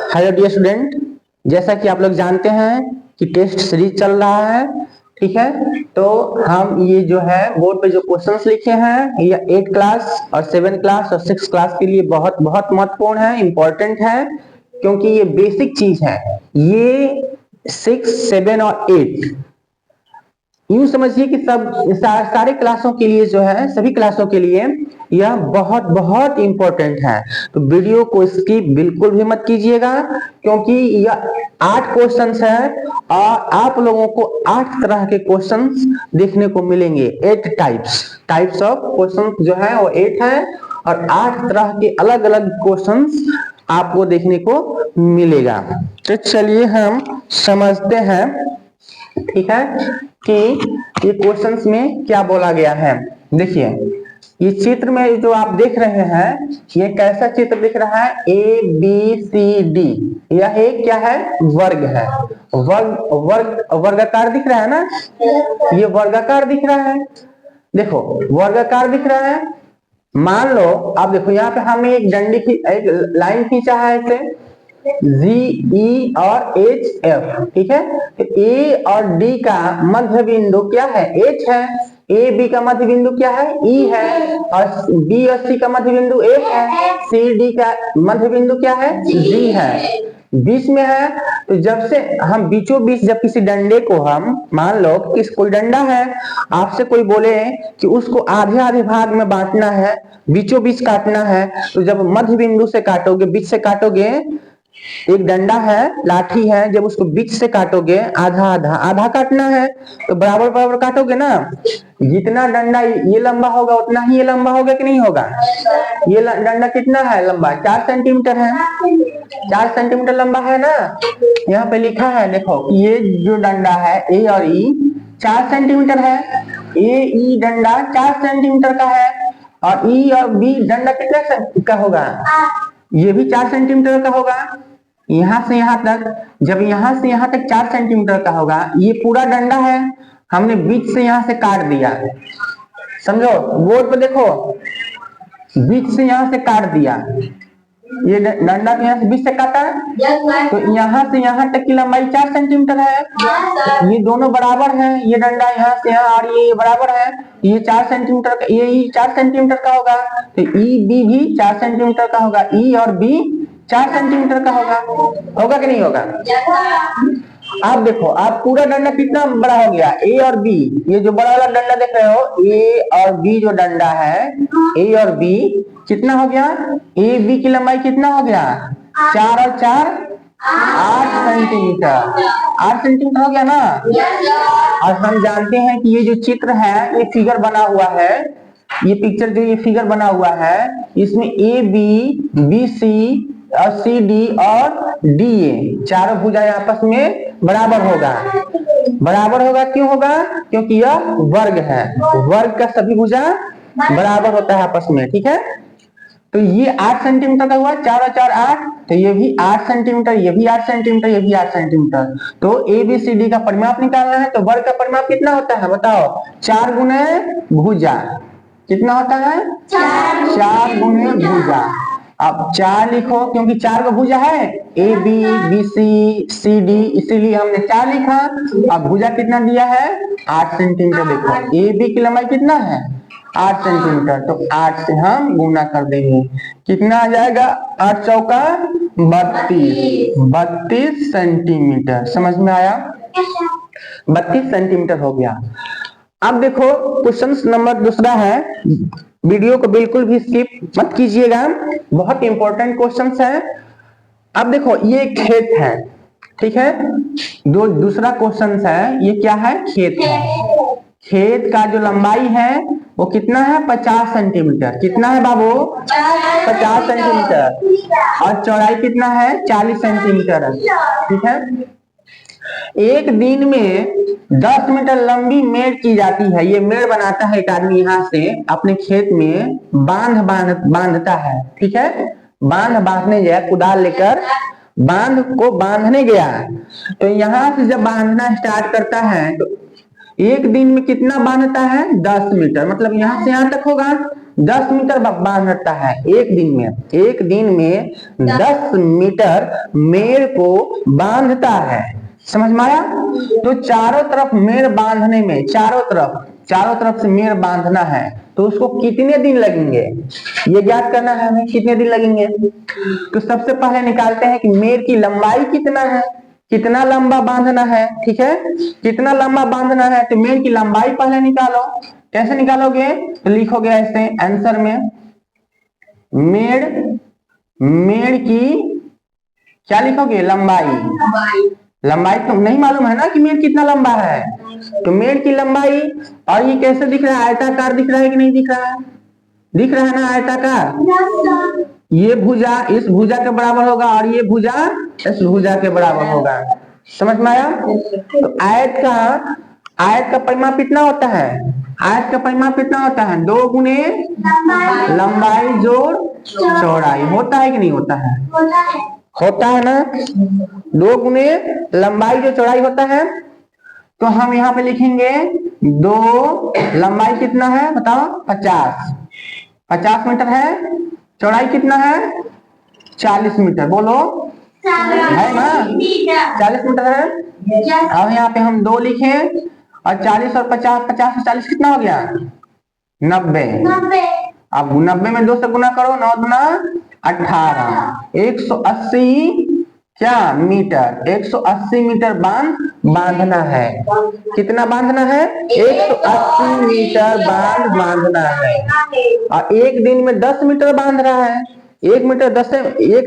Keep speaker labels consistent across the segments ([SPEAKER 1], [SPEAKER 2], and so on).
[SPEAKER 1] Hello dear student, जैसा कि आप लोग जानते हैं कि टेस्ट सीरीज चल रहा है, ठीक है। तो हम ये जो है बोर्ड पे जो क्वेश्चंस लिखे हैं ये 8 क्लास और 7 क्लास और 6 क्लास के लिए बहुत बहुत महत्वपूर्ण है, इंपॉर्टेंट है, क्योंकि ये बेसिक चीज है। ये 6, 7 और 8 यूं समझिए कि सारे क्लासों के लिए जो है, सभी क्लासों के लिए यह बहुत बहुत इंपॉर्टेंट है। तो वीडियो को स्किप बिल्कुल भी मत कीजिएगा, क्योंकि यह 8 क्वेश्चंस है और आप लोगों को 8 तरह के क्वेश्चंस देखने को मिलेंगे। 8 टाइप्स ऑफ क्वेश्चंस जो है वो 8 है और 8 तरह के अलग अलग क्वेश्चंस आपको देखने को मिलेगा। तो चलिए हम समझते हैं, ठीक है, कि ये क्वेश्चंस में क्या बोला गया है। देखिए, ये चित्र में जो आप देख रहे हैं ये कैसा चित्र दिख रहा है? A B C D. यह एक क्या है? वर्ग है। वर्गाकार दिख रहा है ना, ये वर्गाकार दिख रहा है। देखो, वर्गाकार दिख रहा है। मान लो आप देखो, यहाँ पे हमें एक लाइन खींचा है ऐसे, जी, ई और एच, एफ, ठीक है। तो ए और डी का मध्य बिंदु क्या है? एच है। ए बी का मध्य बिंदु क्या है? ई है। और बी और सी का मध्य बिंदु एफ है। सी डी का मध्य बिंदु क्या है? जी है, बीच में है। तो जब से हम बीचों बीच जब किसी डंडे को हम मान लो कि कोई डंडा है, आपसे कोई बोले कि उसको आधे आधे भाग में बांटना है, बीचों बीच काटना है, तो जब मध्य बिंदु से काटोगे, बीच से काटोगे, एक डंडा है, लाठी है, जब उसको बीच से काटोगे आधा आधा आधा काटना है, तो बराबर बराबर काटोगे ना। जितना डंडा ये लंबा होगा उतना ही ये लंबा होगा कि नहीं होगा? ये डंडा कितना है लंबा? 4 सेंटीमीटर है। 4 सेंटीमीटर लंबा है ना। यहाँ पे लिखा है, देखो, ये जो डंडा है ए और ई 4 सेंटीमीटर है। ए ई डंडा 4 सेंटीमीटर का है और ई और बी डंडा कितना का होगा? ये भी 4 सेंटीमीटर का होगा। यहां से यहां तक, जब यहां से यहां तक 4 सेंटीमीटर का होगा, ये पूरा डंडा है, हमने बीच से यहां से काट दिया, समझो, बोर्ड पे देखो, बीच से यहां से काट दिया, ये डंडा को यहाँ से बीच से काटा, तो यहाँ से यहाँ तक की लंबाई 4 सेंटीमीटर है। ये दोनों बराबर है, ये डंडा यहाँ से यहाँ और ये बराबर है, ये 4 सेंटीमीटर का, ये 4 सेंटीमीटर का होगा, तो ई बी भी 4 सेंटीमीटर का होगा, ई और बी 4 सेंटीमीटर का होगा कि नहीं होगा? आप देखो, आप पूरा डंडा कितना बड़ा हो गया? ए और बी, ये जो बड़ा वाला डंडा देख रहे हो, ए और बी जो डंडा है, ए और बी कितना हो गया? ए बी की लंबाई कितना हो गया? 4 और 4 8 सेंटीमीटर। 8 सेंटीमीटर हो गया ना। और हम जानते हैं कि ये जो चित्र है, ये फिगर बना हुआ है, ये पिक्चर जो ये फिगर बना हुआ है, इसमें ए बी, बी सी और सी डी और डी ए चारों भुजाएं आपस में बराबर होगा। बराबर होगा, क्यों होगा? क्योंकि यह वर्ग है, वर्ग का सभी भुजा बराबर होता है आपस में, ठीक है। तो ये 8 सेंटीमीटर का हुआ, 4 और 4 8, तो ये भी 8 सेंटीमीटर, ये भी 8 सेंटीमीटर, ये भी 8 सेंटीमीटर। तो ए बी सी डी का परिमाप निकालना है, तो वर्ग का परिमाप कितना होता है बताओ? 4 गुने भुजा। कितना होता है? 4 गुने भुजा। अब 4 लिखो, क्योंकि 4 का भुजा है, A B, B C, C D, इसीलिए हमने 4 लिखा। अब भुजा कितना दिया है? 8 सेंटीमीटर। देखो, ए बी की लंबाई कितना है? 8 सेंटीमीटर, तो 8 से हम गुना कर देंगे, कितना आ जाएगा? 8 चौका 32 सेंटीमीटर। समझ में आया? 32 सेंटीमीटर हो गया। अब देखो, क्वेश्चन नंबर दूसरा है, वीडियो को बिल्कुल भी स्किप मत कीजिएगा, बहुत इंपॉर्टेंट क्वेश्चंस है। अब देखो, ये खेत है, ठीक है। दूसरा क्वेश्चन है, ये क्या है? खेत है। खेत का जो लंबाई है वो कितना है? 50 सेंटीमीटर। कितना है बाबू? 50 सेंटीमीटर। और चौड़ाई कितना है? 40 सेंटीमीटर है, ठीक है। एक दिन में 10 मीटर लंबी मेड़ की जाती है। ये मेड़ बनाता है एक आदमी, यहाँ से अपने खेत में बांधता है, ठीक है। बांधने गया, कुदाल लेकर बांध को बांधने गया, तो यहाँ से जब बांधना स्टार्ट करता है तो एक दिन में कितना बांधता है? 10 मीटर, मतलब यहाँ से यहाँ तक होगा 10 मीटर बांधता है एक दिन में। एक दिन में 10 मीटर मेड़ को बांधता है। समझ में आया? तो चारों तरफ मेड़ बांधने में, चारों तरफ से मेड़ बांधना है तो उसको कितने दिन लगेंगे ये ज्ञात करना है हमें। कितने दिन लगेंगे? तो सबसे पहले निकालते हैं कि मेड़ की लंबाई कितना है, कितना लंबा बांधना है। ठीक है, कितना लंबा बांधना है तो मेड़ की लंबाई पहले निकालो। कैसे निकालोगे? तो लिखोगे ऐसे आंसर में, मेड़ की क्या लिखोगे? लंबाई। लंबाई तो नहीं मालूम है ना कि मेड़ कितना लंबा है, तो मेड़ की लंबाई। और ये कैसे दिख रहा है? आयताकार दिख रहा है कि नहीं दिख रहा है? दिख रहा है ना आयताकार। ये भुजा इस भुजा के बराबर होगा और ये भुजा इस भुजा के बराबर होगा। समझ में आया? तो आयत का परिमाप कितना होता है? आयत का परिमाप कितना होता है? 2 गुने लंबाई जोड़ चौड़ाई। होता है कि नहीं होता है? होता है ना। 2 गुने लंबाई जो चौड़ाई होता है। तो हम यहाँ पे लिखेंगे 2 लंबाई कितना है बताओ? 50 मीटर है। चौड़ाई कितना है? 40 मीटर। बोलो है ना? 40 मीटर है। अब यहाँ पे हम 2 लिखे और 40 और 50, 50 और 40 कितना हो गया? 90। अब 90 में 2 से गुना करो, 9 गुना 18, 180 क्या मीटर? 180 मीटर बांधना है। कितना बांधना है? 180 मीटर बांधना है। और एक दिन में 10 मीटर बांध रहा है। एक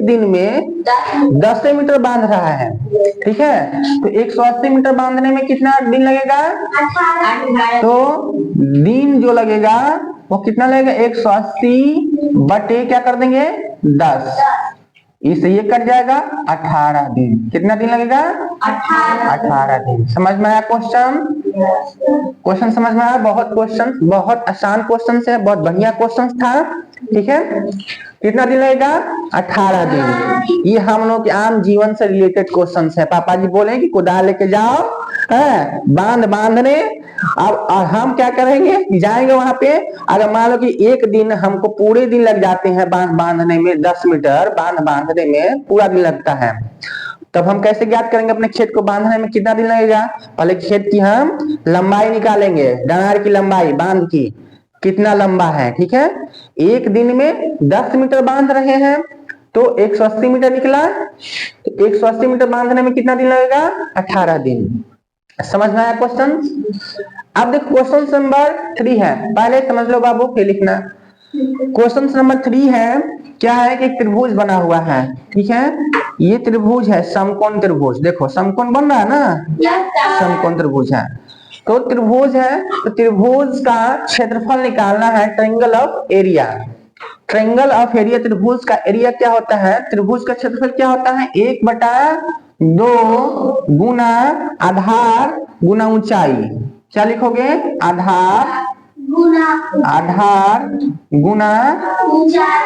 [SPEAKER 1] दिन में 10 मीटर बांध रहा है। ठीक है, तो 180 मीटर बांधने में कितना दिन लगेगा? तो दिन जो लगेगा वो कितना लगेगा? 180 बटे क्या कर देंगे? 10। इससे ये कट जाएगा 18 दिन। कितना दिन लगेगा? 18 दिन। समझ में आया क्वेश्चन समझ में आया? बहुत आसान क्वेश्चन है, बहुत बढ़िया क्वेश्चन था। ठीक है, कितना दिन लगेगा? 18 दिन। ये हम लोग के आम जीवन से रिलेटेड क्वेश्चन है। पापा जी बोले कि कुदाल लेके जाओ है बांधने। अब हम क्या करेंगे? जाएंगे वहां पे। अगर मान लो कि एक दिन हमको पूरे दिन लग जाते हैं बांधने में, 10 मीटर बांधने में पूरा दिन लगता है, तब हम कैसे ज्ञात करेंगे अपने खेत को बांधने में कितना दिन लगेगा? पहले खेत की हम लंबाई निकालेंगे, डंगार की लंबाई, बांध की कितना लंबा है। ठीक है, एक दिन में 10 मीटर बांध रहे हैं तो 180 मीटर निकला। तो 180 मीटर बांधने में कितना दिन लगेगा? 18 दिन। समझ में आया क्वेश्चन? अब देखो क्वेश्चन नंबर 3 है, पहले समझ लो बाबू फिर लिखना। क्वेश्चन नंबर 3 है, क्या है कि त्रिभुज बना हुआ है। ठीक है, ये त्रिभुज है, समकोण त्रिभुज। देखो समकोण बन रहा है ना, समकोण त्रिभुज है। तो त्रिभुज है, तो त्रिभुज का क्षेत्रफल निकालना है, triangle of area. Triangle of area, त्रिभुज का एरिया क्या होता है? त्रिभुज का क्षेत्रफल क्या होता है? 1/2 गुना आधार गुना ऊंचाई। क्या लिखोगे? आधार गुना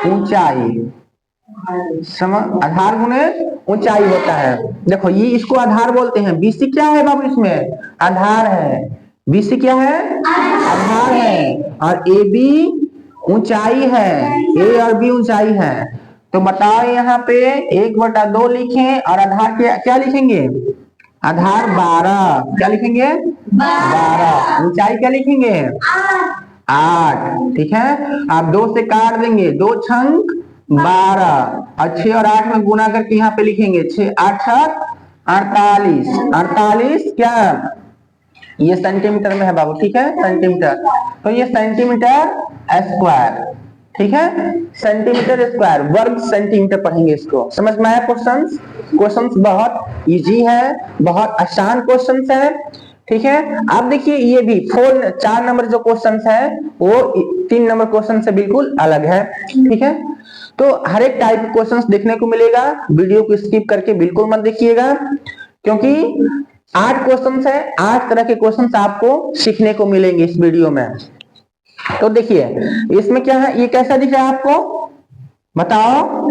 [SPEAKER 1] ऊंचाई। आधार गुने ऊंचाई होता है। देखो ये इसको आधार बोलते हैं। बीसी क्या है बाबू? इसमें आधार है। बीसी क्या है? आधार है। और ए बी ऊंचाई है। ए और बी ऊंचाई है। तो बताओ यहाँ पे 1/2 लिखें और आधार क्या लिखेंगे? आधार 12। क्या लिखेंगे? 12। ऊंचाई क्या लिखेंगे? 8। ठीक है, आप 2 से काट देंगे, 2 छंक 12 और 6 और 8 में गुना करके यहाँ पे लिखेंगे 6 8 48। 48 क्या? ये सेंटीमीटर में है बाबू। ठीक है, सेंटीमीटर। तो ये सेंटीमीटर स्क्वायर। ठीक है, सेंटीमीटर स्क्वायर, वर्ग सेंटीमीटर पढ़ेंगे इसको। समझ में आया क्वेश्चंस बहुत इजी है, बहुत आसान क्वेश्चंस है। ठीक है, आप देखिए ये भी 4 नंबर जो क्वेश्चंस है वो 3 नंबर क्वेश्चन से बिल्कुल अलग है। ठीक है, तो हर एक टाइप के क्वेश्चंस देखने को मिलेगा। वीडियो को स्किप करके बिल्कुल मत देखिएगा, क्योंकि 8 क्वेश्चंस है, 8 तरह के क्वेश्चंस आपको सीखने को मिलेंगे इस वीडियो में। तो देखिए इसमें क्या है, ये कैसा दिख रहा है आपको? बताओ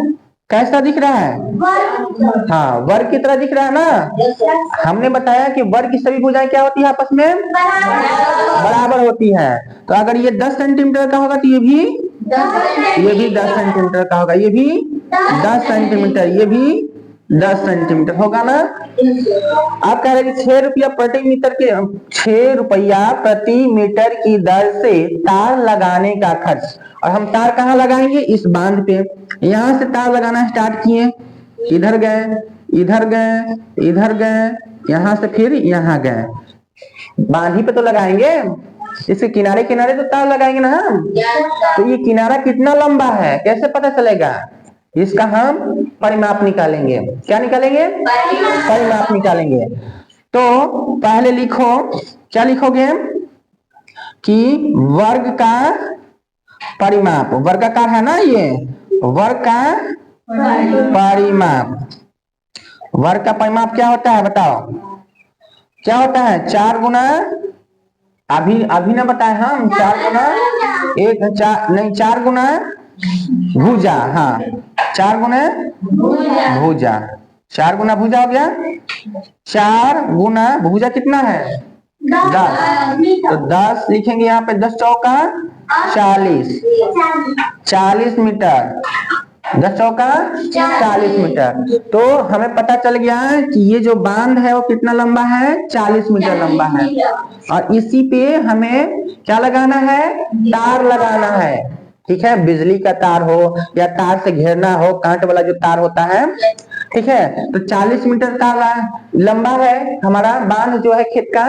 [SPEAKER 1] कैसा दिख रहा है? हाँ, वर्ग की तरह दिख रहा है ना। हमने बताया कि वर्ग की सभी भुजाएं क्या होती है? आपस में बराबर होती है। तो अगर ये 10 सेंटीमीटर का होगा तो ये भी ये भी 10 सेंटीमीटर का होगा, ये भी 10 सेंटीमीटर, ये भी 10 सेंटीमीटर होगा ना। आप कह रहे हैं कि 6 रुपया प्रति मीटर के 6 रुपया प्रति मीटर की दर से तार लगाने का खर्च। और हम तार कहाँ लगाएंगे? इस बांध पे। यहां से तार लगाना स्टार्ट किए, इधर गए, इधर गए, इधर गए, यहां से फिर यहां गए, बांधी पे तो लगाएंगे, इसके किनारे किनारे तो तार लगाएंगे ना हम। तो ये किनारा कितना लंबा है कैसे पता चलेगा? इसका हम परिमाप निकालेंगे। क्या निकालेंगे? परिमाप निकालेंगे। तो पहले लिखो, क्या लिखोगे कि वर्ग का परिमाप, वर्गाकार है ना ये, वर्ग का परिमाप। वर्ग का परिमाप क्या होता है बताओ? क्या होता है? 4 गुना, अभी ना बताए हम, 4 गुना 4 गुना भुजा, हाँ 4 गुना भुजा, 4 गुना भुजा हो गया। 4 गुना भुजा कितना है? 10। तो 10 लिखेंगे यहाँ पे, 10 चौका 40, 40 मीटर, 10 चौका 40 मीटर। तो हमें पता चल गया है कि ये जो बांध है वो कितना लंबा है? 40 मीटर लंबा है। और इसी पे हमें क्या लगाना है? तार लगाना है। ठीक है, बिजली का तार हो या तार से घेरना हो, कांट वाला जो तार होता है, ठीक है। तो 40 मीटर तार लंबा है हमारा बांध जो है खेत का,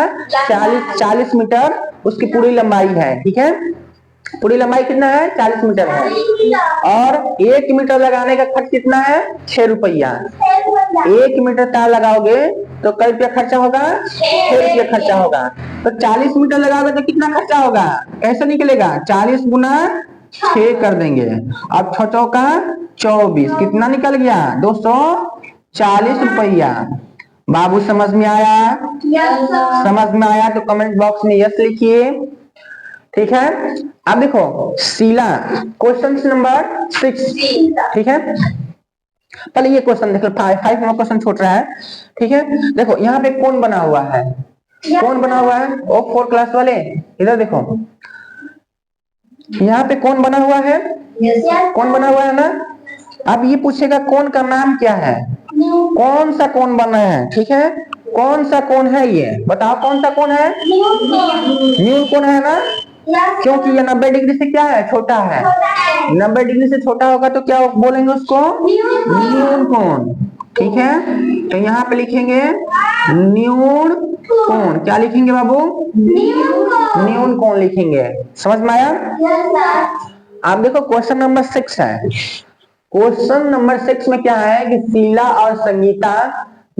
[SPEAKER 1] 40 मीटर उसकी पूरी लंबाई है। ठीक है, पूरी लंबाई कितना है? 40 मीटर है। और 1 मीटर लगाने का खर्च कितना है? 6 रुपया। 1 मीटर तार लगाओगे तो कै रुपया खर्चा होगा? 6 रुपया खर्चा होगा। तो 40 मीटर लगाओगे तो कितना खर्चा होगा? कैसे निकलेगा? 40 गुना 6 कर देंगे। अब 6 चौका 24, कितना निकल गया? 240 रुपया। बाबू समझ में आया? समझ में आया तो कमेंट बॉक्स में यस लिखिए। ठीक है, अब देखो शीला, क्वेश्चन नंबर 6। ठीक है, पहले ये क्वेश्चन देख लो, 5 नंबर क्वेश्चन छोड़ रहा है। ठीक है, देखो यहाँ पे कौन बना हुआ है? कौन बना हुआ है? ओ 4 क्लास वाले इधर देखो, यहाँ पे कौन बना हुआ है? कौन बना हुआ है ना। अब ये पूछेगा कौन का नाम क्या है? कौन सा कौन बना है? ठीक है, कौन सा कौन है ये बताओ? कौन सा कौन है? न्यून कौन है ना, क्योंकि ये 90 डिग्री से क्या है? छोटा है। 90 डिग्री से छोटा होगा तो क्या बोलेंगे उसको? न्यून कोण। ठीक है, तो यहाँ पे लिखेंगे न्यून कोण। क्या लिखेंगे बाबू? न्यून कोण लिखेंगे। समझ में आया? आप देखो क्वेश्चन नंबर 6 है। क्वेश्चन नंबर 6 में क्या है कि शीला और संगीता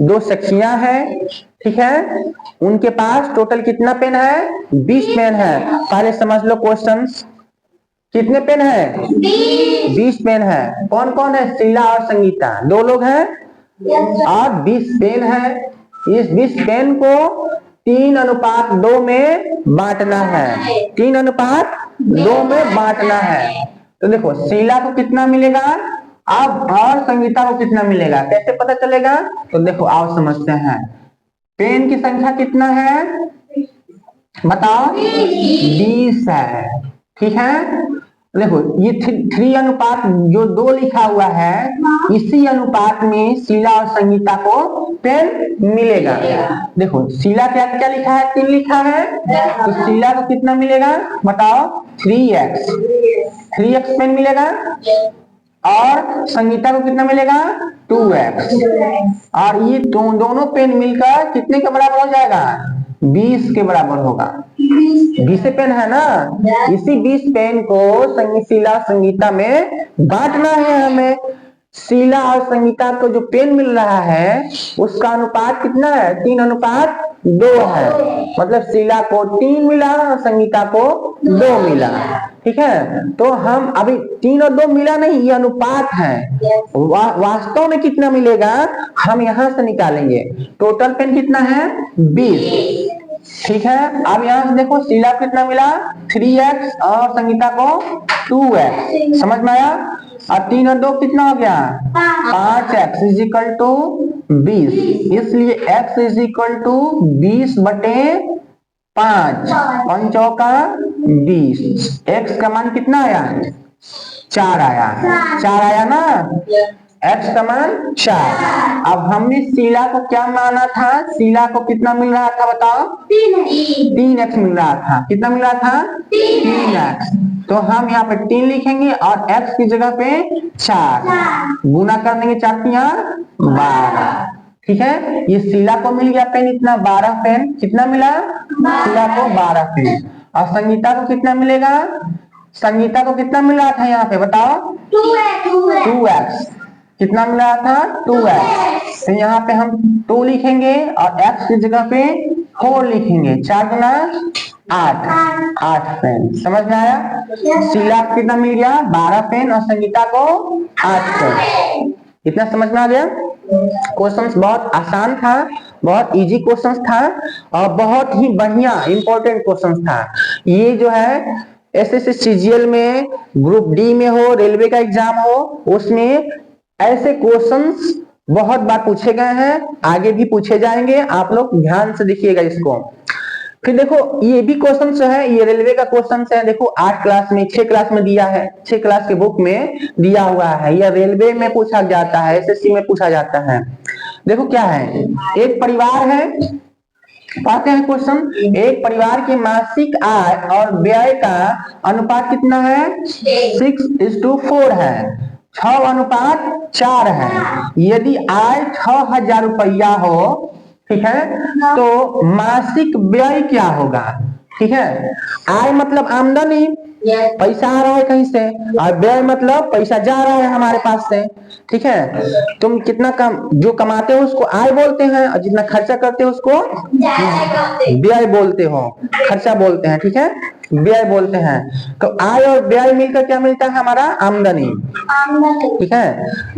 [SPEAKER 1] 2 शख्सियां हैं। ठीक है, उनके पास टोटल कितना पेन है? 20 पेन है। पहले समझ लो क्वेश्चंस, कितने पेन है? 20 पेन है। कौन कौन है? शीला और संगीता, 2 लोग हैं और 20 पेन है। इस 20 पेन को 3:2 में बांटना है। 3:2 में बांटना है। तो देखो शीला को कितना मिलेगा अब और संगीता को कितना मिलेगा, कैसे पता चलेगा? तो देखो आओ समझते हैं। पेन की संख्या कितना है बताओ? 20 है। ठीक है, देखो ये 3:2 जो 2 लिखा हुआ है, इसी अनुपात में शीला और संगीता को पेन मिलेगा। देखो शीला क्या क्या लिखा है? 3 लिखा है, तो शीला को कितना मिलेगा बताओ? 3x पेन मिलेगा। और संगीता को कितना मिलेगा? 2x। और ये दोनों पेन मिलकर कितने के बराबर हो जाएगा? 20 के बराबर होगा। 20 पेन है ना, इसी 20 पेन को शीला संगीता में बांटना है हमें। शीला और संगीता को जो पेन मिल रहा है उसका अनुपात कितना है? 3:2 है। मतलब शीला को 3 मिला और संगीता को 2 मिला। ठीक है, तो हम अभी 3 और 2 मिला नहीं, ये अनुपात है। वास्तव में कितना मिलेगा हम यहां से निकालेंगे। टोटल पेन कितना है? 20। ठीक है, अब यहां से देखो शीला को कितना मिला? 3x और संगीता को 2x। समझ में आया? और 3 और 2 कितना हो गया? 5x is equal to 20। इसलिए x इजिकल टू 20/5। 5 चौका 20। x का मान कितना आया? 4 आया, 4 आया ना, x का मान 4। अब हमने शीला को क्या माना था, शीला को कितना मिल रहा था बताओ, 3x मिल रहा था। कितना मिल रहा था, 3x। तो हम यहाँ पे 3 लिखेंगे और x की जगह पे 4 गुना कर देंगे, 4 12। ठीक है, ये शीला को मिल गया पेन इतना 12 पेन। कितना मिला, शीला को 12 पेन। और संगीता को कितना मिलेगा, संगीता को कितना मिल रहा था यहाँ पे बताओ, 2x। कितना मिल रहा था, 2x। तो यहाँ पे हम 2 लिखेंगे और x की जगह पे 4 लिखेंगे। 4 गुना 8 पेन। समझ में आया, शीला को कितना मिल गया, 12 पेन और संगीता को 8 पेन। इतना समझ में आ गया। क्वेश्चंस बहुत आसान था, बहुत इजी क्वेश्चंस था और बहुत ही बढ़िया इंपॉर्टेंट क्वेश्चंस था। ये जो है एसएससी सीजीएल में, ग्रुप डी में हो, रेलवे का एग्जाम हो, उसमें ऐसे क्वेश्चंस बहुत बार पूछे गए हैं, आगे भी पूछे जाएंगे। आप लोग ध्यान से देखिएगा इसको। फिर देखो ये भी क्वेश्चन जो है, ये रेलवे का क्वेश्चन है। देखो 8 क्लास में, 6 क्लास में दिया है, 6 क्लास के बुक में दिया हुआ है। यह रेलवे में पूछा जाता है, एसएससी में पूछा जाता है। देखो क्या है, एक परिवार है, पढ़ते हैं क्वेश्चन। एक परिवार की मासिक आय और व्यय का अनुपात कितना है, 6:4 है। 6:4 है। यदि आय 6,000 रुपया हो, ठीक है, तो मासिक व्यय क्या होगा। ठीक है, आय मतलब आमदनी, पैसा आ रहा है कहीं से, और व्यय मतलब पैसा जा रहा है हमारे पास से। ठीक है, तुम कितना जो कमाते हो उसको आय बोलते हैं और जितना खर्चा करते हो उसको व्यय बोलते हो, खर्चा बोलते हैं। ठीक है, व्यय बोलते हैं। तो आय और व्यय मिलकर क्या मिलता है, हमारा आमदनी। ठीक है,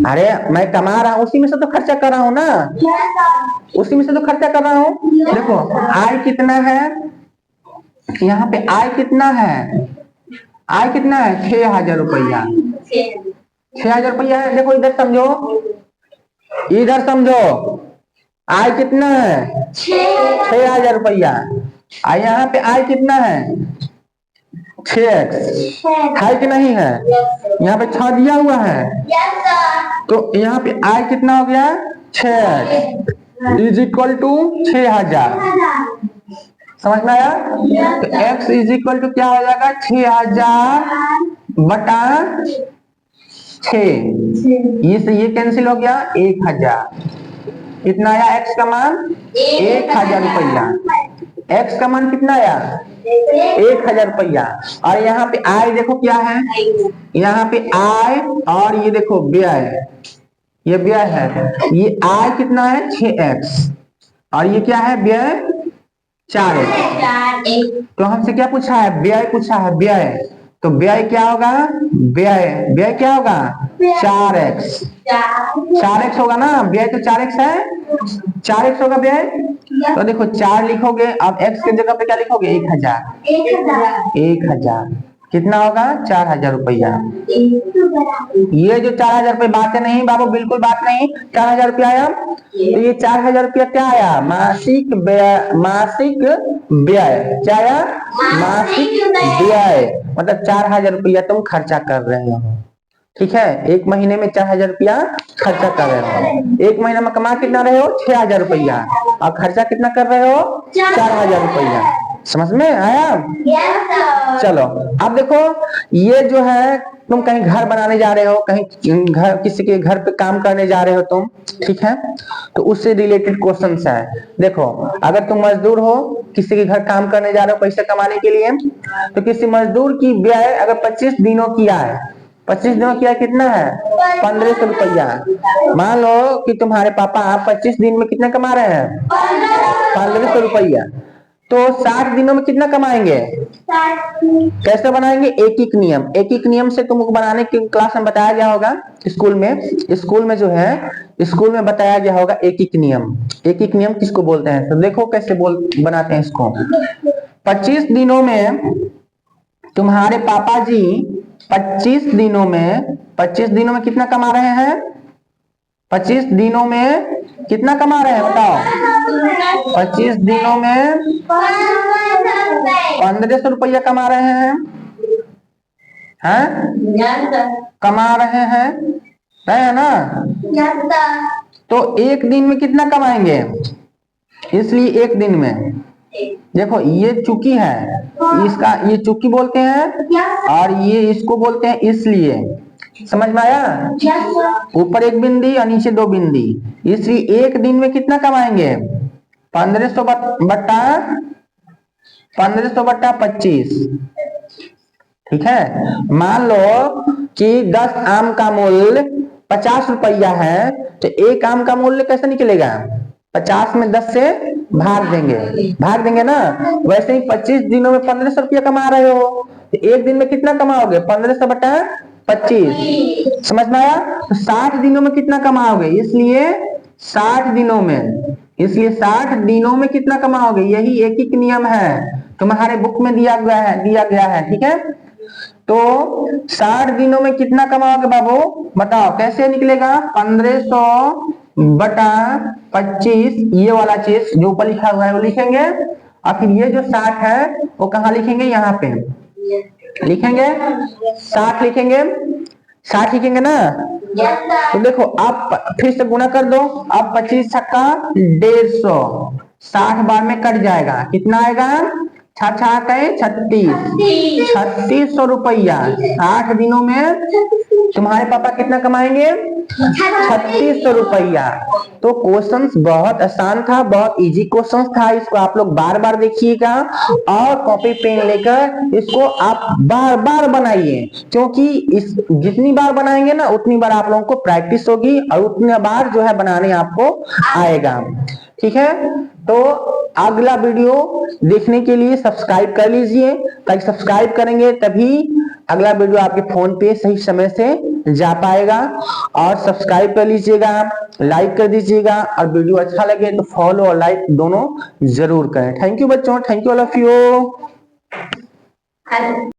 [SPEAKER 1] अरे मैं कमा रहा हूँ, उसी में से तो खर्चा कर रहा हूँ ना, उसी में से तो खर्चा कर रहा हूँ। देखो आय कितना है, यहाँ पे आय कितना है, आय कितना है, 6,000 रुपया। 6,000 रुपया है। देखो इधर समझो, इधर समझो, आय कितना है, 6,000 रुपया। और यहाँ पे आय कितना है, 6x है कि नहीं है, यहाँ पे 6 दिया हुआ है, तो यहाँ पे आय कितना हो गया, 6x इज इक्वल टू 6,000। समझ में आया, तो x इज इक्वल टू क्या हो जाएगा, 6,000 बटा 6। ये कैंसिल हो गया, 1,000। कितना आया x का मान, 1,000 रुपया। x का मान कितना आया, 1,000 रुपया। और यहाँ पे आय देखो क्या है, यहाँ पे आय और ये देखो व्यय, ये व्यय है। ये आय कितना है, 6x, और ये क्या है, व्यय 4x। तो हमसे क्या पूछा है, व्यय पूछा है, व्यय। तो व्यय क्या होगा, व्यय क्या होगा, 4x। 4x होगा ना, व्यय तो 4x है, 4x होगा व्यय। तो देखो 4 लिखोगे, अब x की जगह पे क्या लिखोगे, 1,000। 1,000 कितना होगा, 4,000 रुपया। ये जो 4,000 रुपये बातें नहीं बाबू, बिल्कुल बात नहीं। 4,000 रुपया आया, तो ये 4,000 रुपया क्या आया, मासिक व्यय। मासिक व्यय क्या आया, मासिक व्यय। मतलब 4,000 रुपया तुम खर्चा कर रहे हो। ठीक है, एक महीने में 4,000 रुपया खर्चा कर रहे हो। एक महीने में कमा कितना रहे हो, 6,000 रुपया, और खर्चा कितना कर रहे हो, 4,000 रुपया। समझ में आया। चलो अब देखो, ये जो है तुम कहीं घर बनाने जा रहे हो, कहीं घर, किसी के घर पे काम करने जा रहे हो तुम, ठीक है, तो उससे रिलेटेड क्वेश्चंस है। देखो अगर तुम मजदूर हो, किसी के घर काम करने जा रहे हो पैसे कमाने के लिए, तो किसी मजदूर की व्यय अगर 25 दिनों की आए, 25 दिनों की आय कितना है, 1,500 रुपया। मान लो कि तुम्हारे पापा 25 दिन में कितना कमा रहे हैं, 1,500 रुपया, तो 60 दिनों में कितना कमाएंगे, कैसे बनाएंगे, एक नियम। एक नियम से तुमको बनाने की क्लास में बताया गया होगा, स्कूल में जो है, स्कूल में बताया गया होगा एक नियम। एक नियम किसको बोलते हैं, तो देखो कैसे बनाते हैं इसको। 25 दिनों में तुम्हारे पापा जी 25 दिनों में कितना कमा रहे हैं, 25 दिनों में कितना कमा रहे हैं बताओ, 25 दिनों में 1,500 रुपया कमा रहे हैं। कमा रहे हैं, है ना? तो एक दिन में कितना कमाएंगे? इसलिए एक दिन में देखो ये चुकी है, इसका ये चुकी बोलते हैं और ये इसको बोलते हैं इसलिए। समझ में आया? ऊपर एक बिंदी और नीचे दो बिंदी, इसलिए एक दिन में कितना कमाएंगे? 1500 बट्टा 25। ठीक है, मान लो कि 10 आम का मूल्य 50 रुपया है, तो एक आम का मूल्य कैसे निकलेगा? 50 में 10 से भाग देंगे ना। वैसे ही 25 दिनों में 1500 रुपया कमा रहे हो, तो एक दिन में कितना कमाओगे? 1500 बटा 25। समझ में आया? तो 60 दिनों में कितना कमाओगे? इसलिए 60 दिनों में कितना कमाओगे? यही एक ही नियम है, तुम्हारे बुक में दिया गया है। ठीक है, तो 60 दिनों में कितना कमाओगे बाबू? बताओ कैसे निकलेगा? 1500 बटा 25, ये वाला चीज जो ऊपर लिखा हुआ है वो लिखेंगे, और फिर ये जो 60 है वो कहाँ लिखेंगे? यहाँ पे लिखेंगे, 60 लिखेंगे ना। तो देखो आप फिर से गुणा कर दो, अब 25 छक्का 150, 60 बार में कट जाएगा, कितना आएगा? 3600 रुपया। 60 दिनों में तुम्हारे पापा कितना कमाएंगे? 3600 रुपया। तो क्वेश्चंस बहुत आसान था, बहुत इजी क्वेश्चंस था। इसको आप लोग बार बार देखिएगा और कॉपी पेन लेकर इसको आप बार बार बनाइए, क्योंकि इस जितनी बार बनाएंगे ना उतनी बार आप लोगों को प्रैक्टिस होगी और उतनी बार जो है बनाने आपको आएगा। ठीक है, तो अगला वीडियो देखने के लिए सब्सक्राइब कर लीजिए, ताकि सब्सक्राइब करेंगे तभी अगला वीडियो आपके फोन पे सही समय से जा पाएगा। और सब्सक्राइब कर लीजिएगा, लाइक कर दीजिएगा, और वीडियो अच्छा लगे तो फॉलो और लाइक दोनों जरूर करें। थैंक यू बच्चों, thank you all of you.